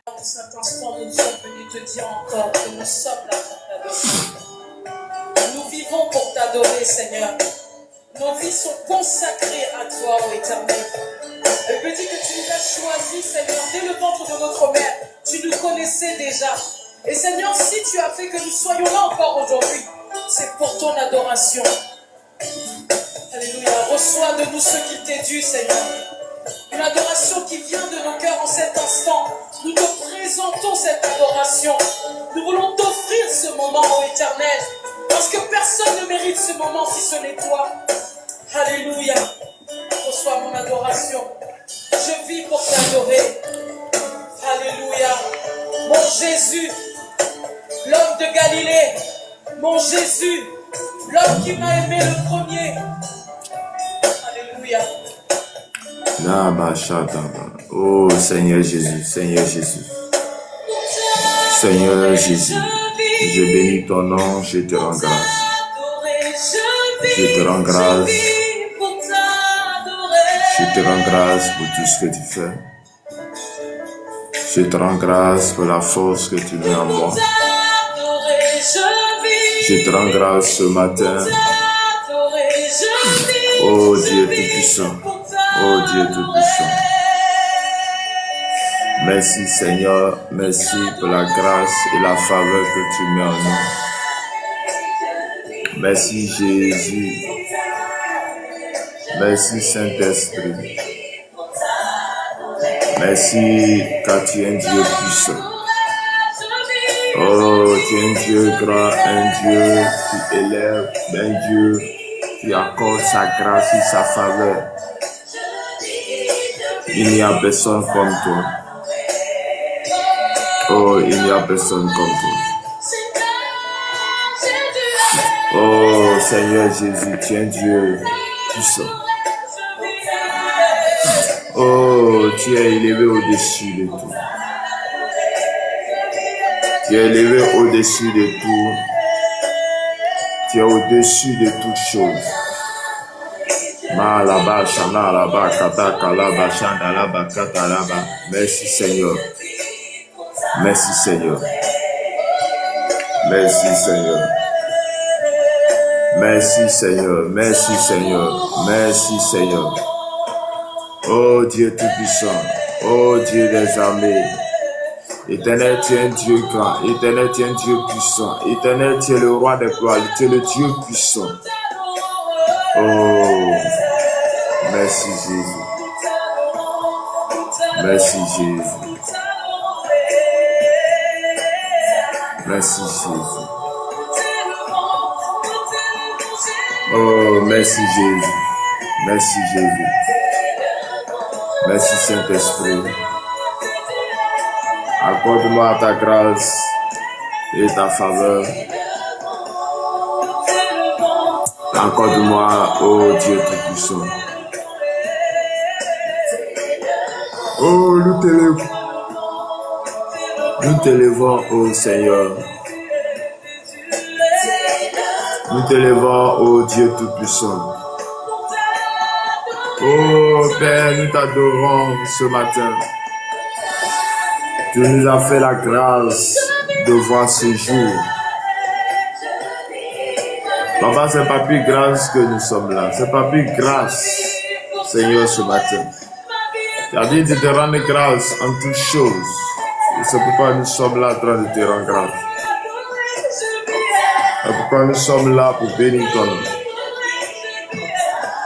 En cet instant, nous sommes venus te dire encore que nous sommes là pour t'adorer. Nous vivons pour t'adorer, Seigneur. Nos vies sont consacrées à toi, ô Éternel. Et je dis que tu nous as choisis, Seigneur, dès le ventre de notre mère. Tu nous connaissais déjà. Et Seigneur, si tu as fait que nous soyons là encore aujourd'hui, c'est pour ton adoration. Alléluia. Reçois de nous ce qui t'est dû, Seigneur. Une adoration qui vient de nos cœurs en cet instant. Nous te présentons cette adoration. Nous voulons t'offrir ce moment, ô Éternel. Parce que personne ne mérite ce moment si ce n'est toi. Alléluia. Reçois mon adoration. Je vis pour t'adorer. Alléluia. Mon Jésus, l'homme de Galilée. Mon Jésus, l'homme qui m'a aimé le premier. Alléluia. Oh Seigneur Jésus, Seigneur Jésus. Seigneur Jésus, je bénis ton nom, je te rends grâce. Je te rends grâce. Je te rends grâce pour tout ce que tu fais. Je te rends grâce pour la force que tu mets en moi. Je te rends grâce ce matin. Oh Dieu Tout-Puissant. Oh Dieu Tout-Puissant. Merci Seigneur, merci pour la grâce et la faveur que tu mets en nous. Merci Jésus. Merci Saint-Esprit. Merci car tu es un Dieu puissant. Oh, tu es un Dieu grand, un Dieu qui élève, un Dieu qui accorde sa grâce et sa faveur. Il n'y a personne comme toi. Oh, il n'y a personne comme toi. Oh, Seigneur Jésus, tu es un Dieu puissant. Oh, tu es élevé au-dessus de tout. Tu es élevé au-dessus de tout. Tu es au-dessus de toutes choses. Merci Seigneur. Merci Seigneur. Merci Seigneur. Merci Seigneur. Merci Seigneur. Merci Seigneur. Oh Dieu Tout-Puissant. Oh Dieu des armées. Éternel, tu es un Dieu grand. Éternel, tu es un Dieu puissant. Éternel, tu es le roi des gloires. Tu es le Dieu puissant. Oh, merci Jésus. Merci Jésus. Merci Jésus. Oh, merci Jésus. Merci Jésus. Merci Saint-Esprit. Accorde-moi ta grâce et ta faveur. Accorde-moi, oh Dieu Tout-Puissant. Oh, nous t'élevons, oh Seigneur. Nous t'élevons, oh Dieu Tout-Puissant. Oh Père, nous t'adorons ce matin. Tu nous as fait la grâce de voir ce jour. Papa, c'est pas plus grâce que nous sommes là. C'est pas plus grâce, Seigneur, ce matin. Tu as dit de te rendre grâce en toutes choses. Et c'est pourquoi nous sommes là en train de te rendre grâce. C'est pourquoi nous sommes là pour bénir ton nom.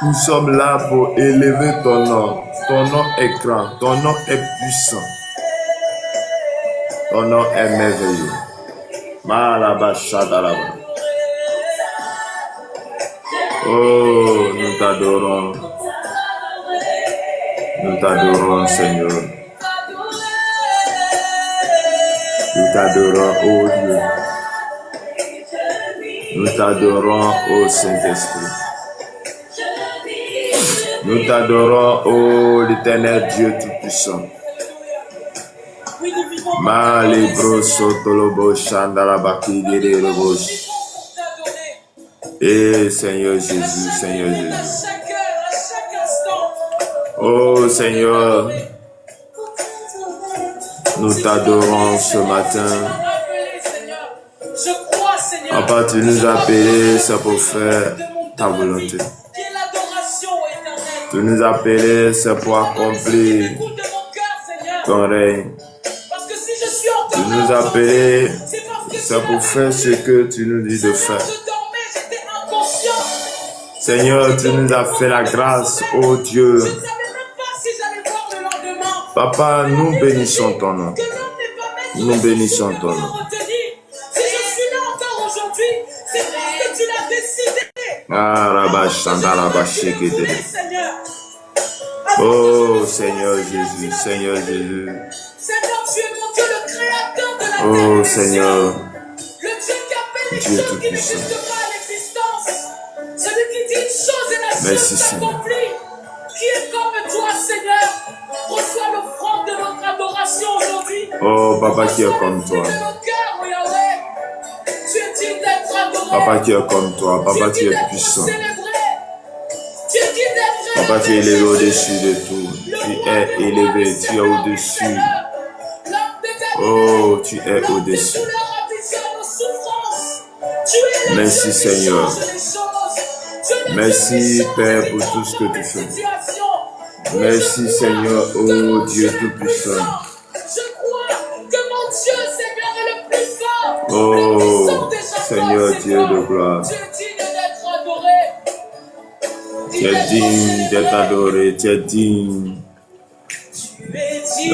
Nous sommes là pour élever ton nom. Ton nom est grand. Ton nom est puissant. Ton nom est merveilleux. Malabashadalaba. Oh, nous t'adorons. Nous t'adorons, Seigneur. Nous t'adorons, oh Dieu. Nous t'adorons, oh Saint-Esprit. Nous t'adorons, oh l'Éternel Dieu Tout-Puissant. Malibro sotolobo shandalabaki direlobos. Eh Seigneur Jésus, Seigneur Jésus. Oh Seigneur, Nous t'adorons ce matin. Papa, tu nous as appelés, c'est pour faire ta volonté. Tu nous as appelés, c'est pour accomplir ton règne. Tu nous as appelés, c'est pour faire ce que tu nous dis de faire. Seigneur, tu nous as fait la grâce, oh Dieu. Papa, nous bénissons ton nom. Nous bénissons ton nom. Oh Seigneur Jésus, Seigneur Jésus. Oh Seigneur, Dieu Tout-Puissant. Merci Seigneur. Qui est comme toi, Seigneur? Reçois l'offrande de notre adoration aujourd'hui. Oh, Papa qui est comme toi. Papa qui est comme toi. Papa qui est puissant. Papa qui est élevé au-dessus de tout. Tu es élevé, tu es au-dessus. Oh, tu es au-dessus. Merci Seigneur. Merci Père pour tout ce que tu fais. Merci Seigneur, oh Dieu Tout-Puissant. Je crois que mon Dieu, Seigneur, est le plus fort. Oh Seigneur, Dieu de gloire. Tu es digne d'être adoré. Tu es digne d'être adoré, tu es digne.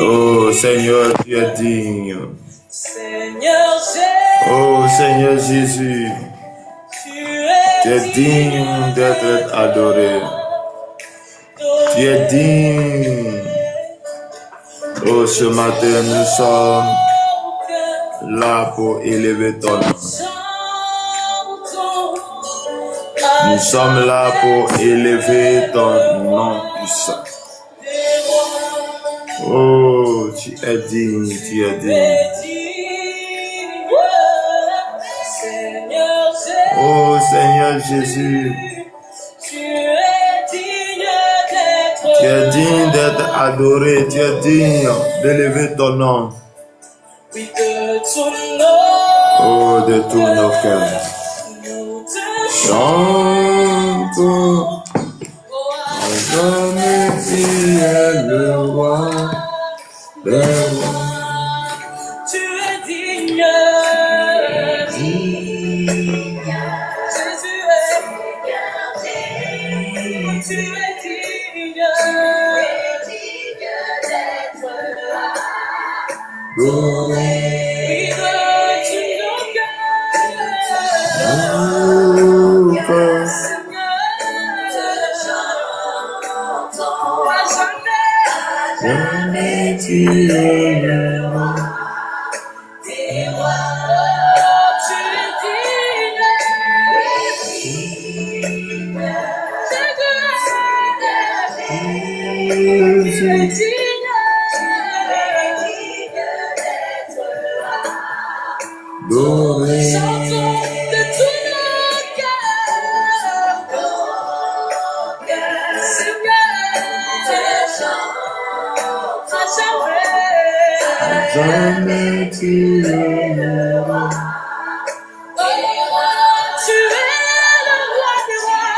Oh Seigneur, tu es digne. Oh Seigneur Jésus, tu es digne d'être adoré. Tu es digne. Oh, ce matin, nous sommes là pour élever ton nom. Nous sommes là pour élever ton nom puissant. Oh, tu es digne, tu es digne. Oh, Seigneur Jésus. Tu es digne d'être adoré, tu es digne d'élever ton nom. Oh, de tous nos cœurs. Chantons, jamais qui est le roi des rois. Tu es digne. Tu es digne. Jamais tu le roi. Tu es le roi des rois.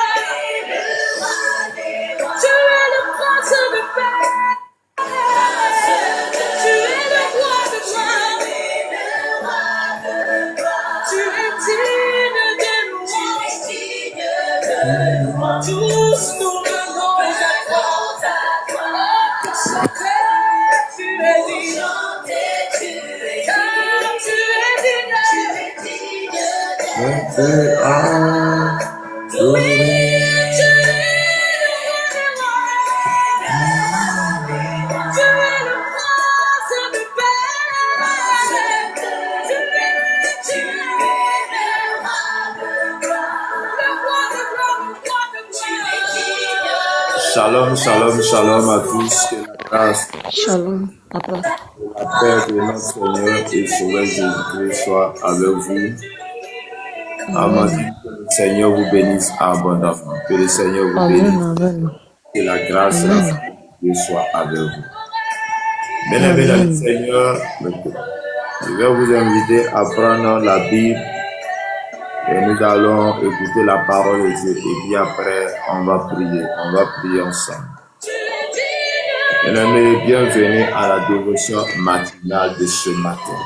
Tu es le prince de paix. Tu es le roi de gloire. Tu es digne de louange. Tous nous venons à toi. Pour chanter, tu es digne. Shalom, shalom, shalom à tous. Que la grâce, Shalom, papa. la paix de notre Seigneur et Sauveur Jésus-Christ soit avec vous. Amen. Que le Seigneur vous bénisse abondamment. Que le Seigneur vous bénisse. Amen, amen. Que la grâce et la paix de Dieu soit avec vous. Bien-aimés dans le Seigneur, je vais vous inviter à prendre la Bible et nous allons écouter la parole de Dieu. Et puis après, on va prier ensemble. Bien-aimés, bienvenue à la dévotion matinale de ce matin.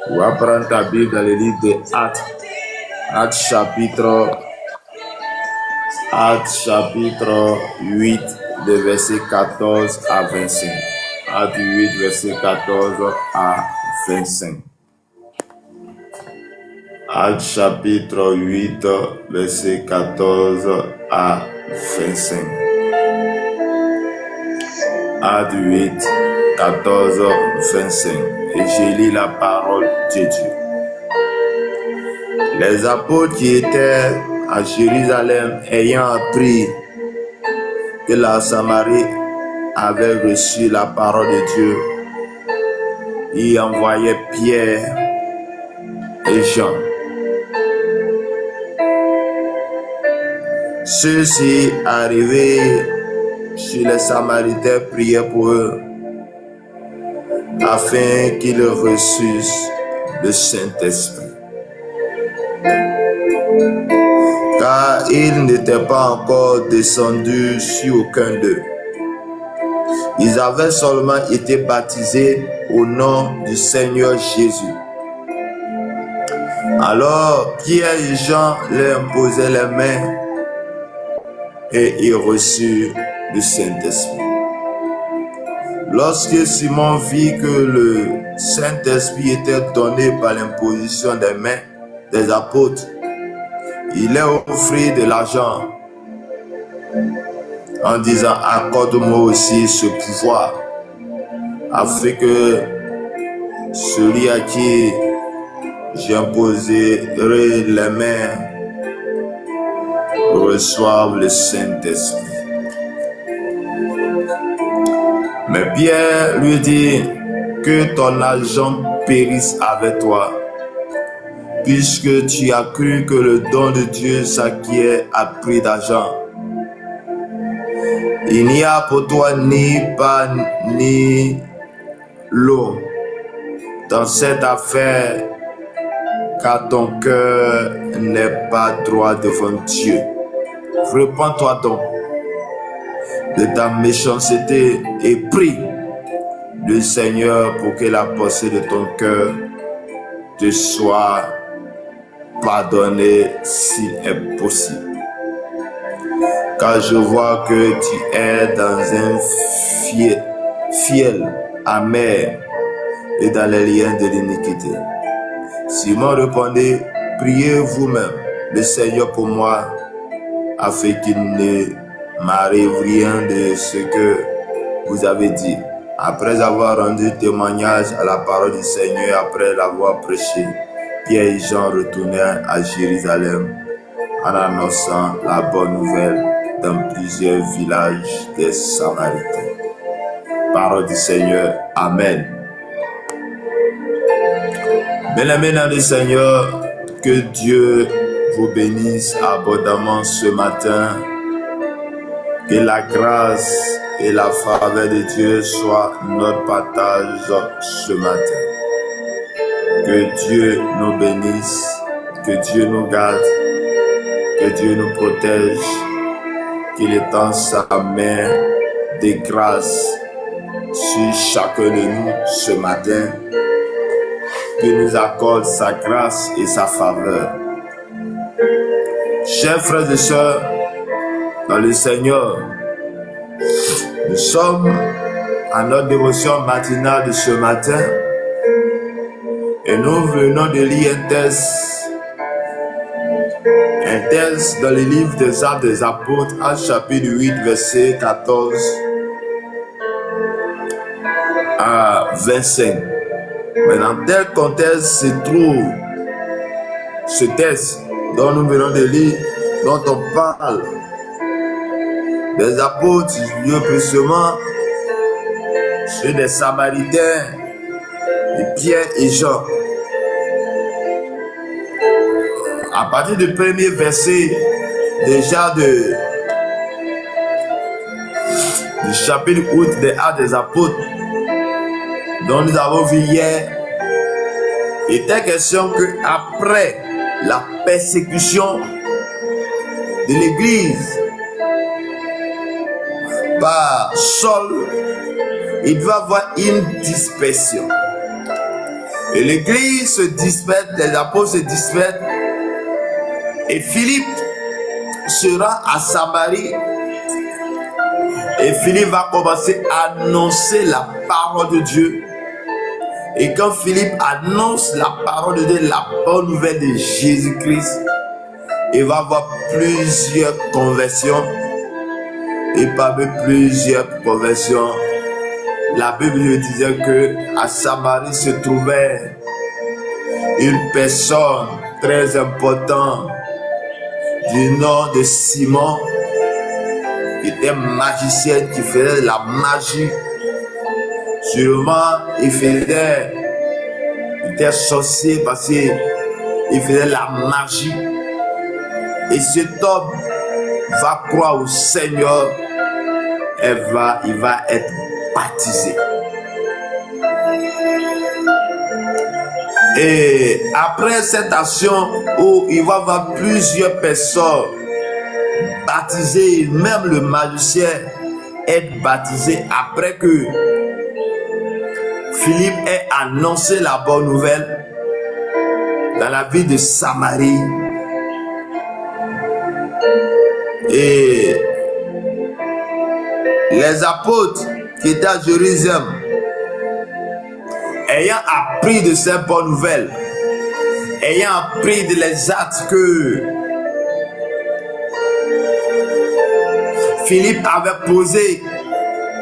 Tu vas prendre ta Bible dans le livre de Actes, Actes chapitre 8, de verset 14 à 25. Actes 8, verset 14 à 25. Actes chapitre 8, verset 14 à 25. Actes 8, 14, 25. Et je lis la parole de Dieu. Les apôtres qui étaient à Jérusalem ayant appris que la Samarie avait reçu la parole de Dieu, ils envoyaient Pierre et Jean. Ceux-ci arrivés chez les Samaritains priaient pour eux afin qu'ils reçussent le Saint-Esprit. Car il n'était pas encore descendu sur aucun d'eux. Ils avaient seulement été baptisés au nom du Seigneur Jésus. Alors Pierre et Jean leur imposaient les mains et ils reçurent le Saint-Esprit. Lorsque Simon vit que le Saint-Esprit était donné par l'imposition des mains des apôtres, il leur offrit de l'argent en disant: accorde-moi aussi ce pouvoir, afin que celui à qui j'imposerai les mains reçoive le Saint-Esprit. Mais Pierre lui dit: que ton argent périsse avec toi, puisque tu as cru que le don de Dieu s'acquiert à prix d'argent. Il n'y a pour toi ni pain ni l'eau dans cette affaire, car ton cœur n'est pas droit devant Dieu. Repends-toi donc de ta méchanceté et prie le Seigneur pour que la pensée de ton cœur te soit pardonnée s'il est possible. Car je vois que tu es dans un fiel amer et dans les liens de l'iniquité. Simon répondit: priez vous-même le Seigneur pour moi, afin qu'il ne m'arrive rien de ce que vous avez dit. Après avoir rendu témoignage à la parole du Seigneur, après l'avoir prêché, Pierre et Jean retournèrent à Jérusalem en annonçant la bonne nouvelle dans plusieurs villages des Samaritains. Parole du Seigneur. Amen. Bien-aimés dans le Seigneur, que Dieu vous bénisse abondamment ce matin. Que la grâce et la faveur de Dieu soient notre partage ce matin. Que Dieu nous bénisse, que Dieu nous garde, que Dieu nous protège, qu'il étende sa main de grâce sur chacun de nous ce matin, qu'il nous accorde sa grâce et sa faveur. Chers frères et sœurs, dans le Seigneur, nous sommes à notre dévotion matinale de ce matin et nous venons de lire un texte dans le livre des Actes des Apôtres, en chapitre 8, verset 14 à 25. Mais dans tel contexte se trouve ce texte dont nous venons de lire, dont on parle des apôtres, plus précisément ceux des Samaritains, et Pierre et Jean. À partir du premier verset déjà du chapitre 8 des Actes des Apôtres, dont nous avons vu hier, il était question qu'après la persécution de l'Église par Saul, il doit y avoir une dispersion. Et l'Église se disperse, les apôtres se dispersent, et Philippe sera à Samarie, et Philippe va commencer à annoncer la parole de Dieu. Et quand Philippe annonce la parole de Dieu, la bonne nouvelle de Jésus-Christ, il va y avoir plusieurs conversions. Et parmi plusieurs conversions, la Bible disait que à Samarie se trouvait une personne très importante du nom de Simon, qui était magicien, qui faisait la magie. Sûrement, il était sorcier parce qu'il faisait la magie. Et cet homme va croire au Seigneur, il va être baptisé. Et après cette action où il va y avoir plusieurs personnes baptisées, même le magicien est baptisé après que Philippe ait annoncé la bonne nouvelle dans la ville de Samarie. Et les apôtres qui étaient à Jérusalem, ayant appris de ces bonnes nouvelles, ayant appris de les actes que Philippe avait posés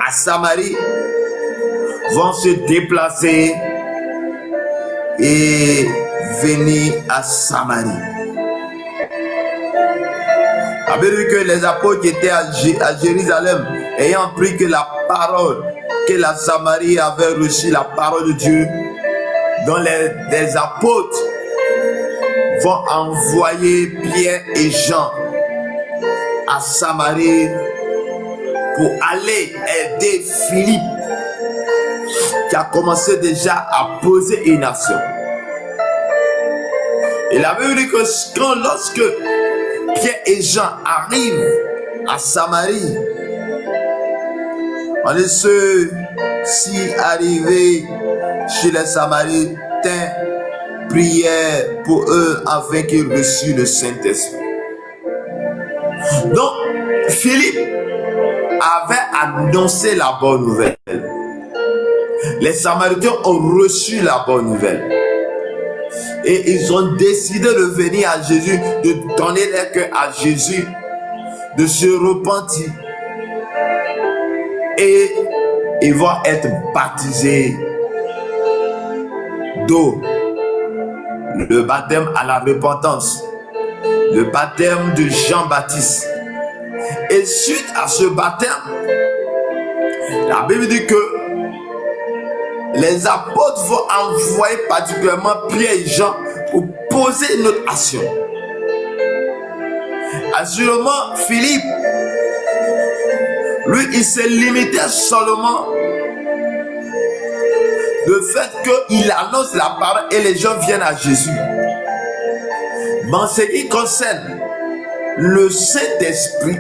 à Samarie, vont se déplacer et venir à Samarie. La Bible dit que les apôtres qui étaient à Jérusalem, ayant appris que la parole, que la Samarie avait reçu la parole de Dieu, dont les apôtres vont envoyer Pierre et Jean à Samarie pour aller aider Philippe, qui a commencé déjà à poser une nation. Et la Bible dit que lorsque Pierre et Jean arrivent à Samarie, on est ceux-ci arrivés chez les Samaritains, prièrent pour eux afin qu'ils reçussent le Saint-Esprit. Donc, Philippe avait annoncé la bonne nouvelle. Les Samaritains ont reçu la bonne nouvelle. Et ils ont décidé de venir à Jésus, de donner leur cœur à Jésus, de se repentir. Et ils vont être baptisés d'eau. Le baptême à la repentance. Le baptême de Jean-Baptiste. Et suite à ce baptême, la Bible dit que les apôtres vont envoyer particulièrement Pierre et Jean pour poser une autre action. Assurément, Philippe, lui, il s'est limité seulement le fait qu'il annonce la parole et les gens viennent à Jésus. Mais en ce qui concerne le Saint-Esprit,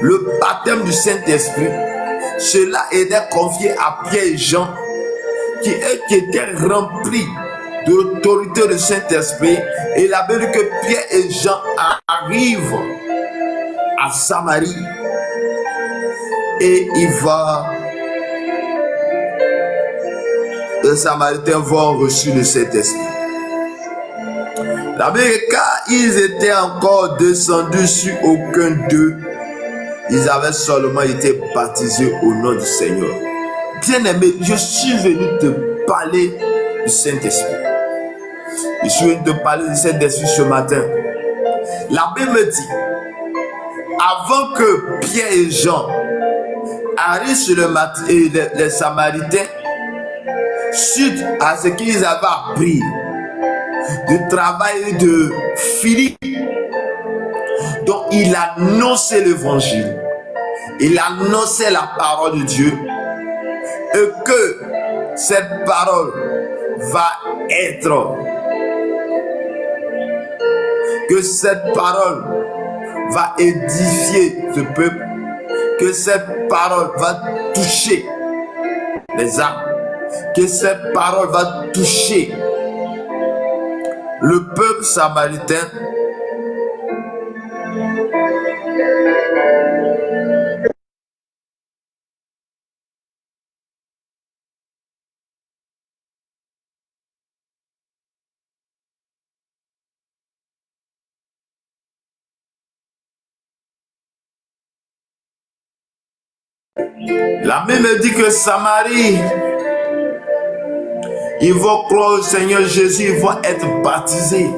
le baptême du Saint-Esprit, cela était confié à Pierre et Jean, qui étaient remplis de l'autorité du Saint-Esprit. Et la Bible dit que Pierre et Jean arrivent à Samarie et les Samaritains vont reçu le Saint-Esprit. La Bible dit que car ils étaient encore descendus sur aucun d'eux, ils avaient seulement été baptisés au nom du Seigneur. Bien-aimé, je suis venu te parler du Saint-Esprit. Je suis venu te parler du Saint-Esprit ce matin. La Bible me dit, avant que Pierre et Jean arrivent sur les Samaritains, suite à ce qu'ils avaient appris du travail de Philippe, dont il annonçait l'évangile, il annonçait la parole de Dieu, et que cette parole va être, que cette parole va édifier ce peuple, que cette parole va toucher les âmes, que cette parole va toucher le peuple samaritain. La Bible dit que Samarie, ils vont croire au Seigneur Jésus, ils vont être baptisés.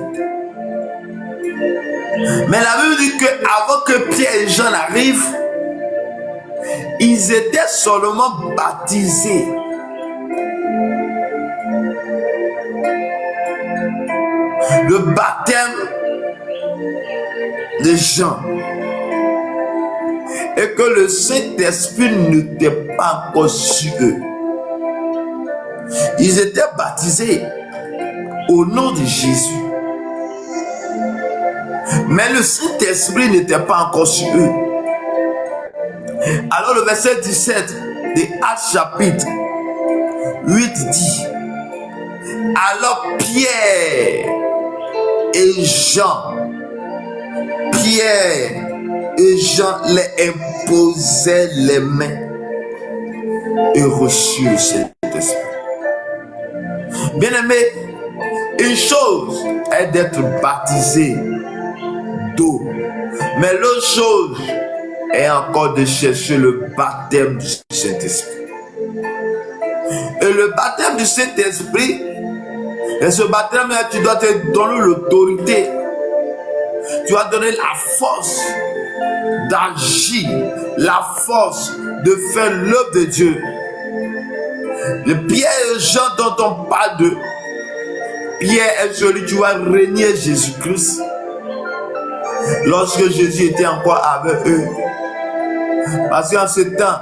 Mais la Bible dit qu'avant que Pierre et Jean arrivent, ils étaient seulement baptisés. Le baptême de Jean. Et que le Saint-Esprit n'était pas encore sur eux. Ils étaient baptisés au nom de Jésus. Mais le Saint-Esprit n'était pas encore sur eux. Alors le verset 17 de Actes chapitre 8 dit: alors Pierre et Jean les imposaient les mains et reçurent cet esprit. Bien-aimé, une chose est d'être baptisé d'eau, mais l'autre chose est encore de chercher le baptême du Saint-Esprit. Et le baptême du Saint-Esprit, et ce baptême, tu dois te donner l'autorité, tu dois donner la force d'agir, la force de faire l'œuvre de Dieu. Le Pierre et Jean dont on parle de Pierre est celui qui va régner Jésus-Christ lorsque Jésus était encore avec eux. Parce qu'en ce temps,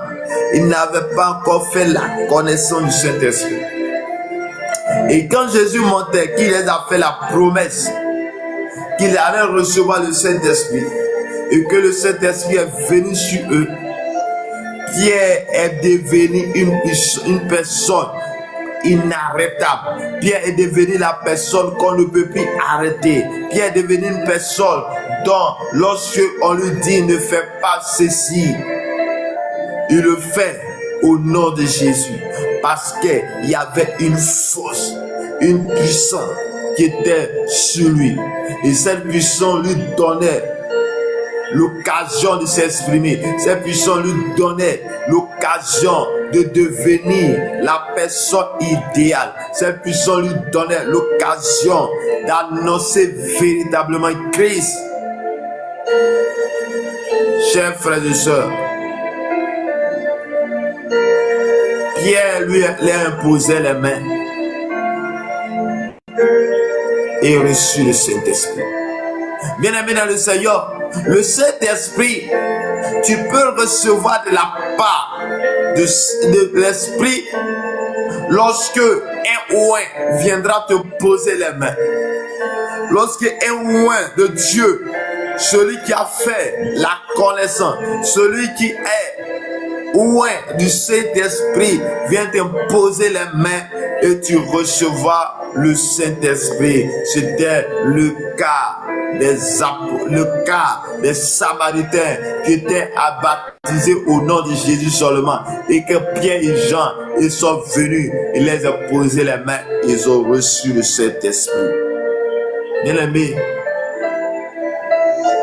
ils n'avaient pas encore fait la connaissance du Saint-Esprit. Et quand Jésus montait, qu'il les a fait la promesse qu'il allait recevoir le Saint-Esprit et que le Saint-Esprit est venu sur eux, Pierre est devenu une personne inarrêtable. Pierre est devenu la personne qu'on ne peut plus arrêter. Pierre est devenu une personne dont lorsque on lui dit ne fais pas ceci, il le fait au nom de Jésus. Parce qu'il y avait une force, une puissance qui était sur lui. Et cette puissance lui donnait l'occasion de s'exprimer. Cette puissance lui donnait l'occasion de devenir la personne idéale. Cette puissance lui donnait l'occasion d'annoncer véritablement Christ. Chers frères et sœurs, Pierre lui a imposé les mains et reçu le Saint-Esprit. Bien-aimé dans le Seigneur, le Saint-Esprit, tu peux recevoir de la part de l'Esprit lorsque un oint viendra te poser les mains. Lorsque un oint de Dieu, celui qui a fait la connaissance, celui qui est oint du Saint-Esprit, vient t'imposer les mains et tu recevras le Saint-Esprit. C'était le cas des Samaritains qui étaient baptisés au nom de Jésus seulement, et que Pierre et Jean ils sont venus, ils les ont posé les mains, ils ont reçu le Saint-Esprit. Bien-aimé,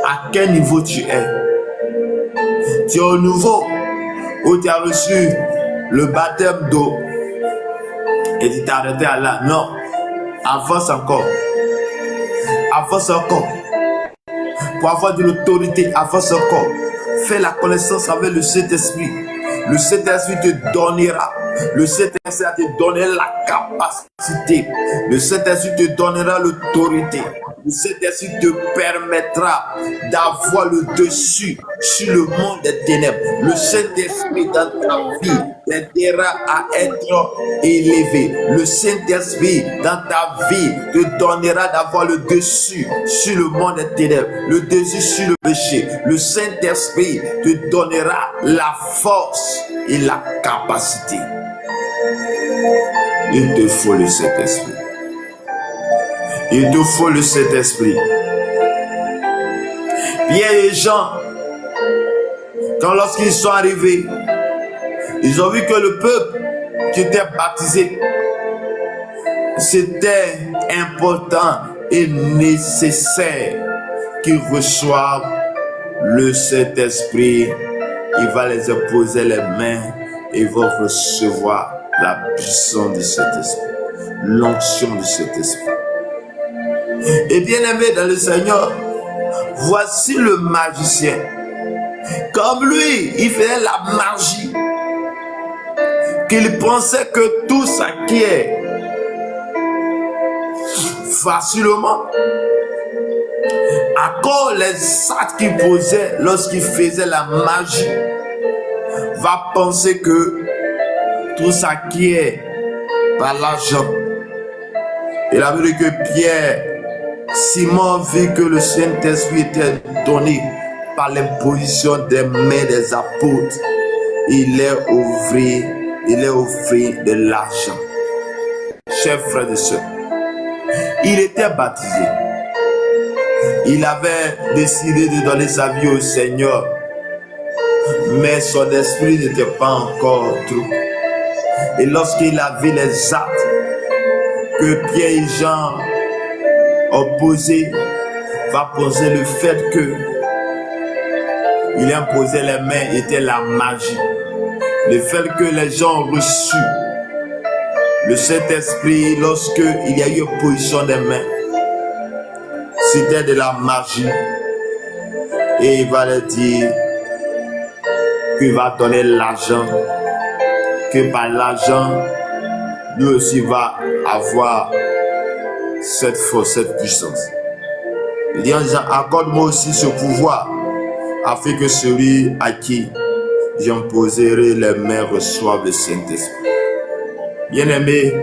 à quel niveau tu es? Tu es au niveau où tu as reçu le baptême d'eau et tu t'es arrêté à là? Non, avance encore. Avance encore. Pour avoir de l'autorité, avance encore. Fais la connaissance avec le Saint-Esprit. Le Saint-Esprit te donnera. Le Saint-Esprit te donnera la capacité. Le Saint-Esprit te donnera l'autorité. le Saint-Esprit te permettra d'avoir le dessus sur le monde des ténèbres. Le Saint-Esprit dans ta vie t'aidera à être élevé. Le Saint-Esprit dans ta vie te donnera d'avoir le dessus sur le monde des ténèbres, le dessus sur le péché. Le Saint-Esprit te donnera la force et la capacité. Il te faut le Saint-Esprit. Il te faut le Saint-Esprit. Pierre et Jean, quand lorsqu'ils sont arrivés, ils ont vu que le peuple qui était baptisé, c'était important et nécessaire qu'ils reçoivent le Saint-Esprit. Il va les imposer les mains et ils vont recevoir la puissance de cet esprit, l'onction de cet esprit. Et bien aimé dans le Seigneur, voici le magicien. Comme lui, il faisait la magie, qu'il pensait que tout s'acquiert facilement. À cause les actes qu'il posait lorsqu'il faisait la magie, va penser que tout s'acquiert par l'argent. Il a vu que Pierre, Simon vit que le Saint-Esprit était donné par l'imposition des mains des apôtres. Il est offert de l'argent. Chers frères et sœurs, il était baptisé. Il avait décidé de donner sa vie au Seigneur, mais son esprit n'était pas encore trop. Et lorsqu'il a vu les actes que Pierre et Jean ont posés, va poser le fait que il imposait les mains était la magie. Le fait que les gens ont reçu le Saint-Esprit lorsqu'il y a eu position des mains, c'était de la magie. Et il va leur dire qu'il va donner l'argent, que par l'argent, lui aussi va avoir cette force, cette puissance. Il dit en disant, accorde-moi aussi ce pouvoir, afin que celui à qui j'imposerai les mains reçoive le Saint-Esprit. Bien-aimé,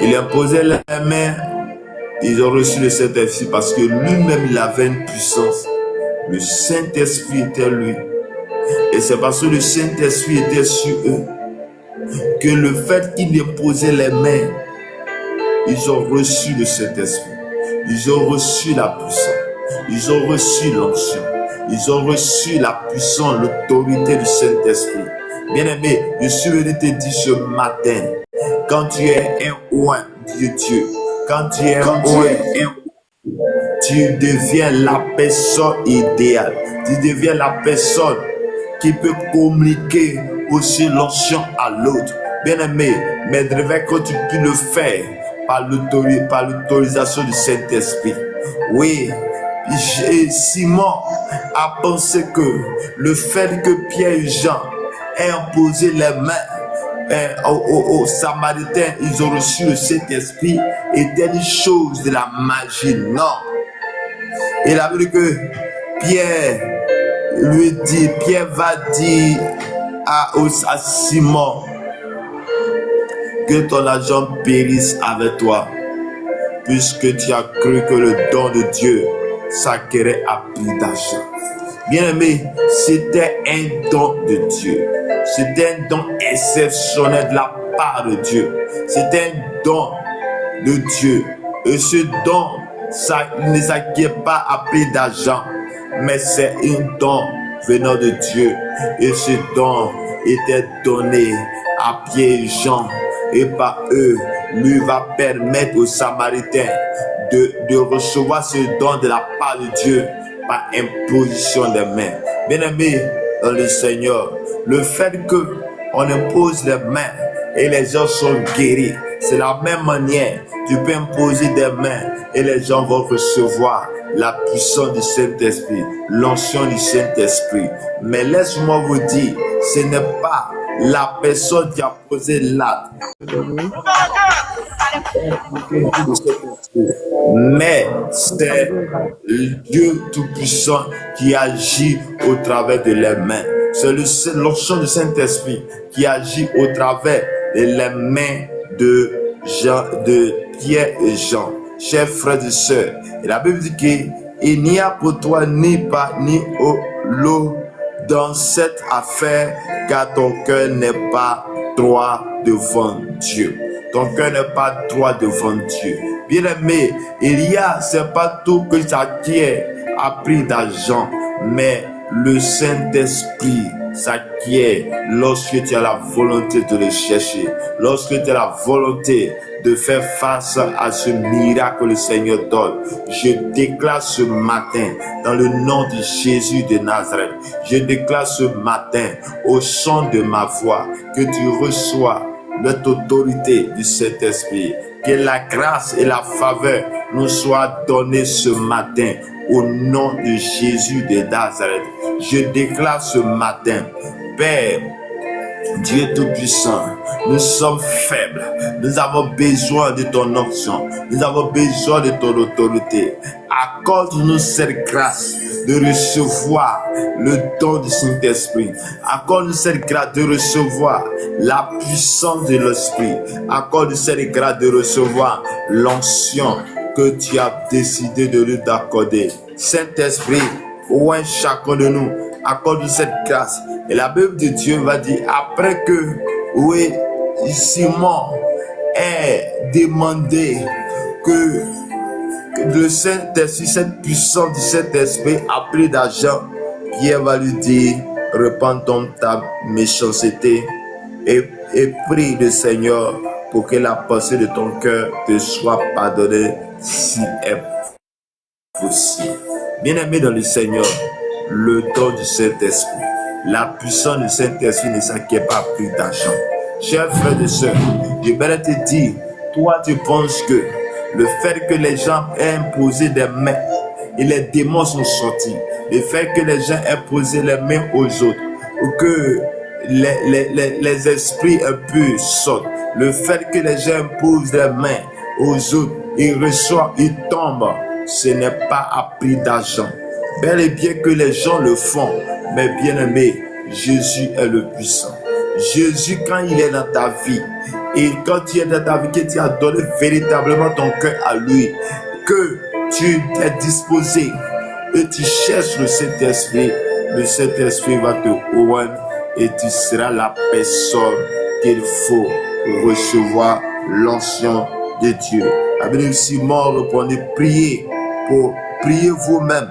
il imposait les mains, ils ont reçu le Saint-Esprit parce que lui-même il avait une puissance. Le Saint-Esprit était lui. Et c'est parce que le Saint-Esprit était sur eux que le fait qu'il imposait les mains, ils ont reçu le Saint-Esprit. Ils ont reçu la puissance. Ils ont reçu l'onction. Ils ont reçu la puissance, l'autorité du Saint-Esprit. Bien-aimé, je suis venu te dire ce matin, quand tu es un oint de Dieu, quand tu es un oint, tu deviens la personne idéale. Tu deviens la personne qui peut communiquer aussi l'onction à l'autre. Bien-aimé, mais quand tu peux le faire par l'autorisation du Saint-Esprit. Oui, Simon a pensé que le fait que Pierre et Jean aient imposé les mains aux Samaritains, ils ont reçu le Saint-Esprit, était une chose de la magie. Non. Il a vu que Pierre va dire à Simon que ton argent périsse avec toi, puisque tu as cru que le don de Dieu s'acquérait à prix d'argent. Bien-aimé, c'était un don de Dieu. C'était un don exceptionnel de la part de Dieu. C'était un don de Dieu. Et ce don, ça ne s'acquiert pas à prix d'argent, mais c'est un don venant de Dieu. Et ce don était donné à Pierre et Jean. Et par eux, lui va permettre aux Samaritains de recevoir ce don de la part de Dieu par imposition des mains. Bien-aimé dans le Seigneur, le fait qu'on impose les mains et les gens sont guéris, c'est la même manière. Tu peux imposer des mains et les gens vont recevoir la puissance du Saint-Esprit, l'onction du Saint-Esprit. Mais laisse-moi vous dire, ce n'est pas la personne qui a posé l'acte Mais c'est Dieu Tout-Puissant qui agit au travers de les mains. C'est l'onction du Saint-Esprit qui agit au travers de les mains de Pierre et Jean. Chers frères et sœurs, et la Bible dit qu'il n'y a pour toi ni pas ni l'eau dans cette affaire, car ton cœur n'est pas droit devant Dieu. Ton cœur n'est pas droit devant Dieu. Bien-aimé, c'est pas tout que s'acquiert à prix d'argent, mais le Saint-Esprit s'acquiert lorsque tu as la volonté de le chercher, lorsque tu as la volonté de faire face à ce miracle que le Seigneur donne. Je déclare ce matin, dans le nom de Jésus de Nazareth, je déclare ce matin, au son de ma voix, que tu reçois l'autorité du Saint-Esprit, que la grâce et la faveur nous soient données ce matin, au nom de Jésus de Nazareth. Je déclare ce matin, Père, Dieu Tout-Puissant, nous sommes faibles, nous avons besoin de ton onction, nous avons besoin de ton autorité. Accorde-nous cette grâce de recevoir le don du Saint-Esprit. Accorde-nous cette grâce de recevoir la puissance de l'Esprit. Accorde-nous cette grâce de recevoir l'onction que tu as décidé de nous accorder. Saint-Esprit, oint chacun de nous, accorde-nous cette grâce. Et la Bible de Dieu va dire, après que, Simon ait demandé que le Saint-Esprit, cette puissance du Saint-Esprit a pris d'argent, Pierre va lui dire, repends donc ta méchanceté et prie le Seigneur pour que la pensée de ton cœur te soit pardonnée si est possible. Bien-aimé dans le Seigneur, le don du Saint-Esprit, la puissance du Saint-Esprit ne s'acquiert pas à prix d'argent. Chers frères et sœurs, je vais te dire, toi tu penses que le fait que les gens aient imposé des mains et les démons sont sortis, le fait que les gens aient posé les mains aux autres, ou que les esprits impurs sortent, le fait que les gens imposent les mains aux autres, ils reçoivent, ils tombent, ce n'est pas à prix d'argent. Bel et bien que les gens le font, mais bien aimé, Jésus est le puissant. Jésus, quand il est dans ta vie, et quand tu es dans ta vie, que tu as donné véritablement ton cœur à lui, que tu es disposé et tu cherches le Saint-Esprit va te ouvrir et tu seras la personne qu'il faut pour recevoir l'onction de Dieu. Amen. Simon répondit, priez vous-même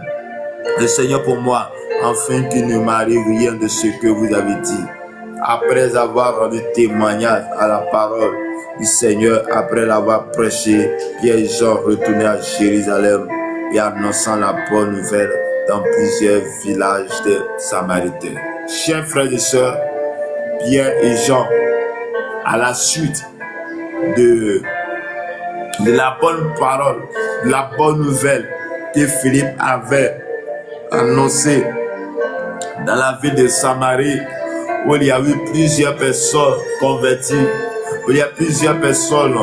le Seigneur pour moi, afin qu'il ne m'arrive rien de ce que vous avez dit. Après avoir rendu témoignage à la parole du Seigneur, après l'avoir prêché, Pierre et Jean retournaient à Jérusalem et annonçant la bonne nouvelle dans plusieurs villages de Samaritains. Chers frères et sœurs, Pierre et Jean, à la suite de la bonne parole, de la bonne nouvelle que Philippe avait annoncée dans la ville de Samarie, où il y a eu plusieurs personnes converties, où il y a plusieurs personnes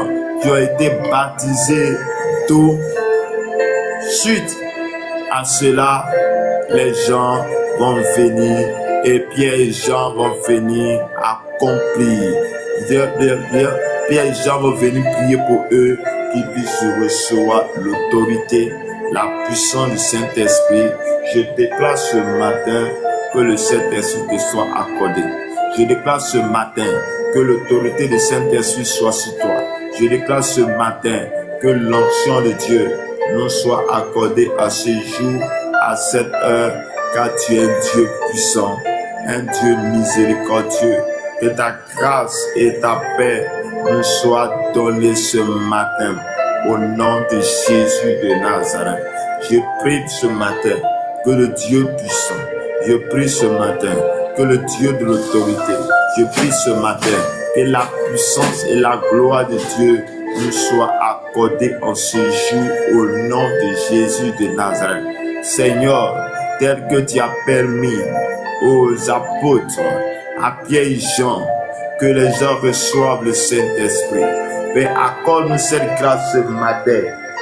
qui ont été baptisées. Tout suite à cela, les gens vont venir et Pierre et Jean vont venir accomplir. Pierre et Jean vont venir prier pour eux, qu'ils puissent recevoir l'autorité, la puissance du Saint-Esprit. Je déclare ce matin que le Saint-Esprit te soit accordé. Je déclare ce matin que l'autorité du Saint-Esprit soit sur toi. Je déclare ce matin que l'onction de Dieu nous soit accordée à ce jour, à cette heure, car tu es un Dieu puissant, un Dieu miséricordieux. Que ta grâce et ta paix nous soient données ce matin, au nom de Jésus de Nazareth. Je prie ce matin que le Dieu puissant, je prie ce matin que le Dieu de l'autorité, je prie ce matin que la puissance et la gloire de Dieu nous soient accordées en ce jour au nom de Jésus de Nazareth. Seigneur, tel que tu as permis aux apôtres, à Pierre et Jean, que les gens reçoivent le Saint-Esprit. Père, accorde-nous cette grâce ce matin,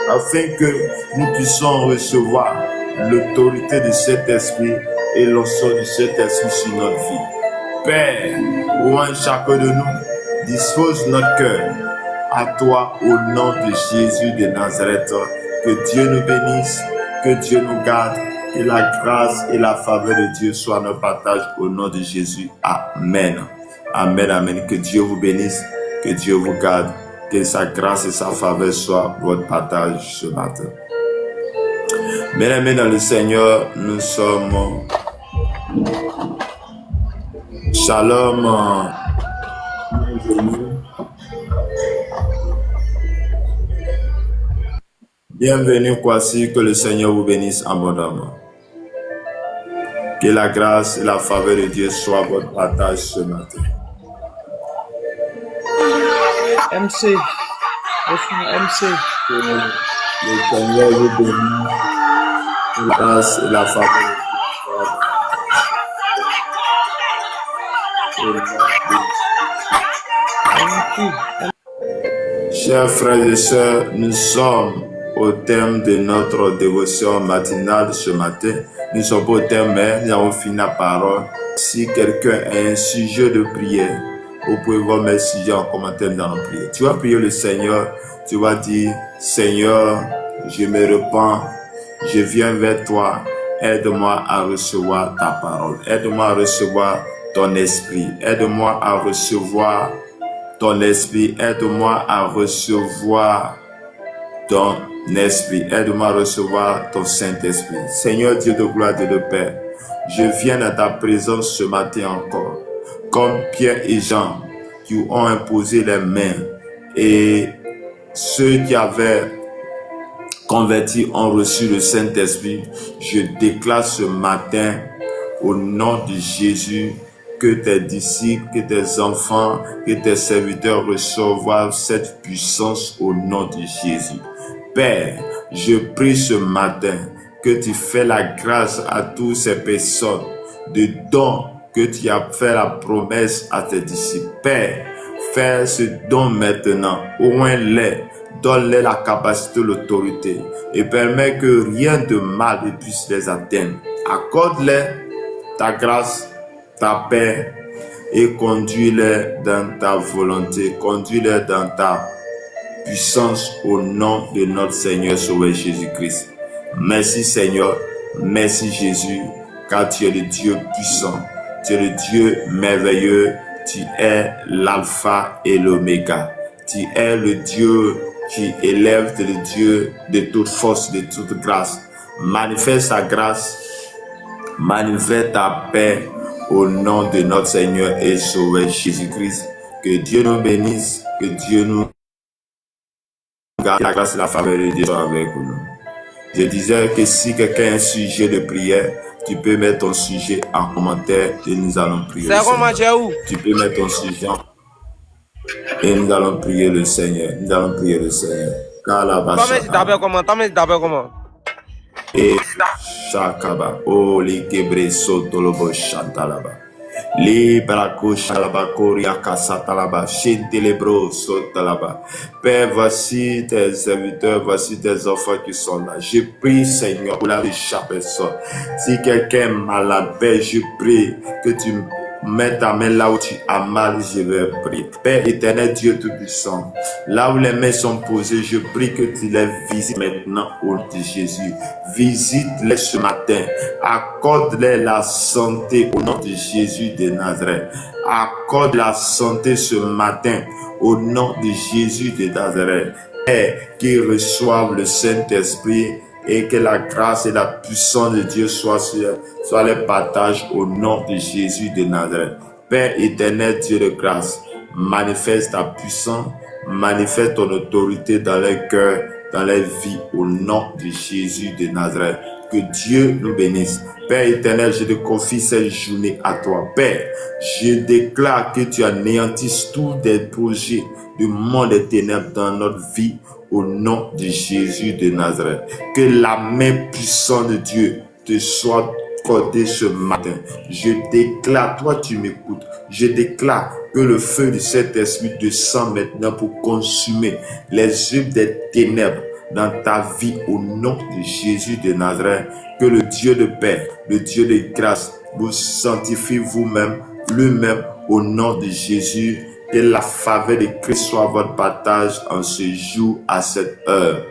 afin que nous puissions recevoir l'autorité de cet esprit et l'onction de cet esprit sur notre vie. Père, loin chacun de nous, dispose notre cœur à toi au nom de Jésus de Nazareth. Que Dieu nous bénisse, que Dieu nous garde, que la grâce et la faveur de Dieu soient notre partage au nom de Jésus. Amen. Amen, amen. Que Dieu vous bénisse, que Dieu vous garde, que sa grâce et sa faveur soient votre partage ce matin. Bien-aimés dans le Seigneur, nous sommes... Shalom. Bienvenue, Kwasi, que le Seigneur vous bénisse abondamment. Que la grâce et la faveur de Dieu soient votre partage ce matin. MC. MC. Que le Seigneur vous bénisse. La grâce et la faveur de Dieu. Chers frères et sœurs, nous sommes au terme de notre dévotion matinale ce matin. Nous sommes au terme, mais nous avons fini la parole. Si quelqu'un a un sujet de prière, vous pouvez voir mes sujets en commentaire dans la prière. Tu vas prier le Seigneur, tu vas dire, Seigneur, je me repens, je viens vers toi, aide-moi à recevoir ta parole, aide-moi à recevoir ton esprit, aide-moi à recevoir ton esprit, aide-moi à recevoir ton esprit, aide-moi à recevoir ton Saint-Esprit. Seigneur Dieu de gloire, Dieu de Père, je viens à ta présence ce matin encore, comme Pierre et Jean qui ont imposé les mains et ceux qui avaient converti ont reçu le Saint-Esprit. Je déclare ce matin au nom de Jésus que tes disciples, que tes enfants, que tes serviteurs reçoivent cette puissance au nom de Jésus. Père, je prie ce matin que tu fais la grâce à toutes ces personnes de dons que tu as fait la promesse à tes disciples. Père, fais ce don maintenant, ouvre-les, donne-les la capacité, l'autorité et permets que rien de mal ne puisse les atteindre. Accorde-les ta grâce, ta paix et conduis-les dans ta volonté, conduis-les dans ta puissance au nom de notre Seigneur Sauveur Jésus-Christ. Merci Seigneur, merci Jésus, car tu es le Dieu puissant, tu es le Dieu merveilleux, tu es l'alpha et l'oméga, tu es le Dieu qui élève, tu es le Dieu de toute force, de toute grâce. Manifeste ta grâce, manifeste ta paix au nom de notre Seigneur et Sauveur Jésus-Christ. Que Dieu nous bénisse, que Dieu nous garde, la grâce et la faveur de Dieu soit avec nous. Je disais que si quelqu'un a un sujet de prière, tu peux mettre ton sujet en commentaire et nous allons prier. Tu peux mettre ton sujet et nous allons prier le Seigneur. Nous allons prier le Seigneur. Et Shakaba, oh les Kébré Sotolobo Chantalaba, les Brako Shalaba Koria Kasatalaba, Shintelebro Sotalaba. Père, voici tes serviteurs, voici tes enfants qui sont là. Je prie, Seigneur, pour la vie de chaque personne. Si quelqu'un est malade, Père, je prie que tu mets ta main là où tu as mal, je vais prier. Père éternel, Dieu Tout-Puissant, là où les mains sont posées, je prie que tu les visites maintenant au nom de Jésus. Visite-les ce matin. Accorde-les la santé au nom de Jésus de Nazareth. Accorde la santé ce matin au nom de Jésus de Nazareth. Père, qu'ils reçoivent le Saint-Esprit et que la grâce et la puissance de Dieu soient les partages au nom de Jésus de Nazareth. Père éternel, Dieu de grâce, manifeste ta puissance, manifeste ton autorité dans les cœurs, dans les vies, au nom de Jésus de Nazareth. Que Dieu nous bénisse. Père éternel, je te confie cette journée à toi. Père, je déclare que tu anéantisses tous des projets du monde des ténèbres dans notre vie, au nom de Jésus de Nazareth. Que la main puissante de Dieu te soit accordé ce matin. Je déclare, toi tu m'écoutes, je déclare que le feu de cet esprit descend maintenant pour consumer les œuvres des ténèbres dans ta vie au nom de Jésus de Nazareth. Que le Dieu de paix, le Dieu de grâce vous sanctifie vous-même, lui-même au nom de Jésus. Que la faveur de Christ soit votre partage en ce jour, à cette heure.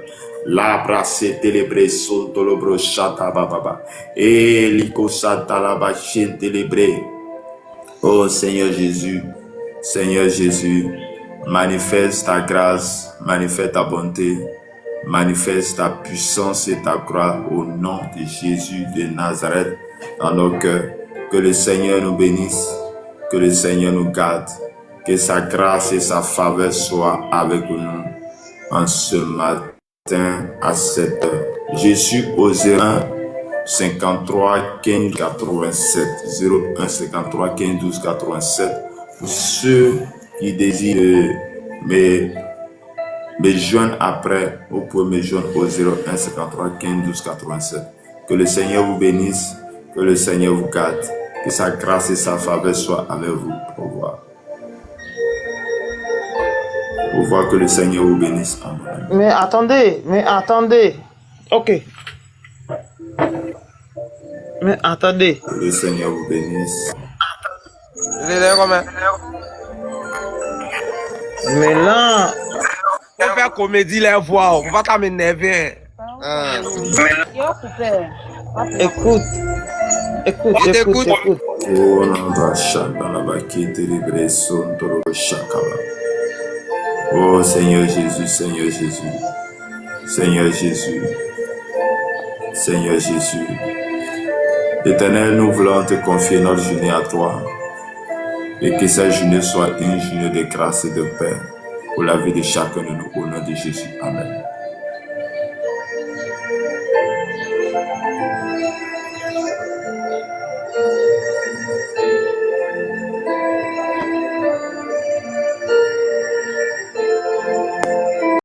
La brasse télébré son tolobro chata bababa. Et liko santa la bachine télébré. Oh Seigneur Jésus, manifeste ta grâce, manifeste ta bonté, manifeste ta puissance et ta gloire au nom de Jésus de Nazareth dans nos cœurs. Que le Seigneur nous bénisse, que le Seigneur nous garde, que sa grâce et sa faveur soient avec nous en ce matin à cette heure. Jésus au 01 53 15 87 01 53 15 12 87 pour ceux qui désirent me joindre après, vous pouvez me joindre au 01 53 15 12 87. Que le Seigneur vous bénisse, que le Seigneur vous garde, que sa grâce et sa faveur soient avec vous. Au revoir. Au revoir, que le Seigneur vous bénisse. Amen. Mais attendez. Ok. Mais attendez. Que le Seigneur vous bénisse. Mais là, On fait comédie les voix, on va pas m'énerver. écoute. Oh, dans la baquette, les bressons, dans le chakala. Oh Seigneur Jésus, Seigneur Jésus, Seigneur Jésus, Seigneur Jésus. Éternel, nous voulons te confier notre journée à toi et que cette journée soit une journée de grâce et de paix pour la vie de chacun de nous au nom de Jésus. Amen.